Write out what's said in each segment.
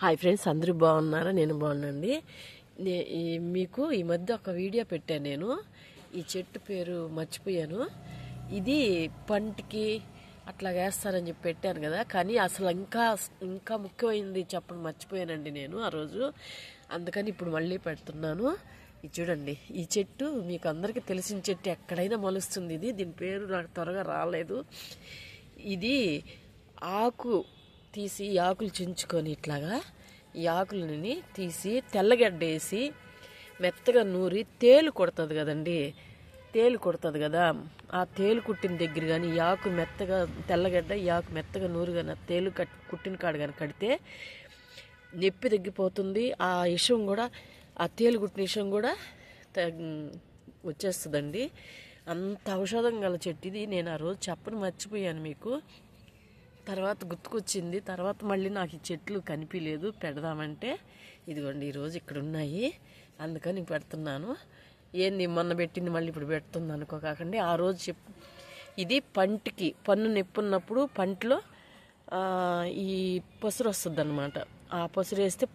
Hi friends, అందరూ బాగున్నారా? నేను బాగున్నాండి. మీకు ఈ మధ్య ఒక వీడియో పెట్టాను. నేను ఈ చెట్టు పేరు మర్చిపోయాను. ఇది పంటకి అట్లా వేస్తారని చెప్పి పెట్టాను కదా, కానీ అసలు ఇంకా ముఖ్యమైనది చెప్పడం మర్చిపోయానండి నేను ఆ రోజు. అందుకని ఇప్పుడు మళ్ళీ పెడుతున్నాను. ఇది చూడండి, ఈ చెట్టు మీకు అందరికీ తెలిసిన చెట్టు, ఎక్కడైనా మొలుస్తుంది. దీని పేరు నాకు త్వరగా రాలేదు. ఇది ఆకు తీసి ఆకులు చించుకొని ఇట్లాగా ఈ ఆకులని తీసి తెల్లగడ్డ వేసి మెత్తగా నూరి తేలు కొడుతుంది కదండి, తేలు కొడుతుంది కదా, ఆ తేలు కుట్టిన దగ్గర కానీ ఈ ఆకు మెత్తగా తెల్లగడ్డ ఈ ఆకు మెత్తగా నూరు కానీ ఆ తేలు కుట్టిన కాడ కానీ కడితే నొప్పి తగ్గిపోతుంది. ఆ విషం కూడా, ఆ తేలు కుట్టిన విషం కూడా వచ్చేస్తుందండి. అంత ఔషధం గల చెట్టు ఇది. నేను ఆ రోజు చెప్పని మర్చిపోయాను మీకు. తర్వాత గుర్తుకొచ్చింది. తర్వాత మళ్ళీ నాకు ఈ చెట్లు కనిపించలేదు పెడదామంటే. ఇదిగోండి ఈరోజు ఇక్కడ ఉన్నాయి, అందుకని పెడుతున్నాను. ఏంది మొన్న పెట్టింది మళ్ళీ ఇప్పుడు పెడుతుంది అనుకోకండి. ఆ రోజు ఇది పంటకి పన్ను నొప్పి ఉన్నప్పుడు పంటలో ఈ పసురు వస్తుంది అన్నమాట. ఆ పసురు వేస్తే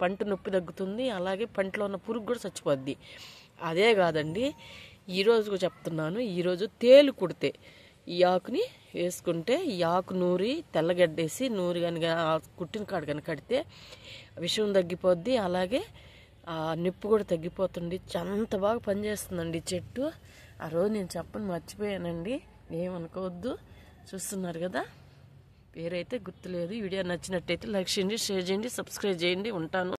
పంట నొప్పి తగ్గుతుంది, అలాగే పంటలో ఉన్న పురుగు కూడా చచ్చిపోద్ది. అదే కాదండి, ఈరోజు చెప్తున్నాను. ఈరోజు తేలు కుడితే ఈ ఆకుని వేసుకుంటే, ఈ ఆకు నూరి తెల్లగడ్డేసి నూరి కానీ కుట్టిన కాడ కానీ కడితే విషం తగ్గిపోద్ది, అలాగే ఆ నొప్పి కూడా తగ్గిపోతుంది. అంత బాగా పనిచేస్తుందండి ఈ చెట్టు. ఆ రోజు నేను చెప్పని మర్చిపోయానండి, ఏమనుకోవద్దు. చూస్తున్నారు కదా, పేరైతే గుర్తులేదు. వీడియో నచ్చినట్టయితే లైక్ చేయండి, షేర్ చేయండి, సబ్స్క్రైబ్ చేయండి. ఉంటాను.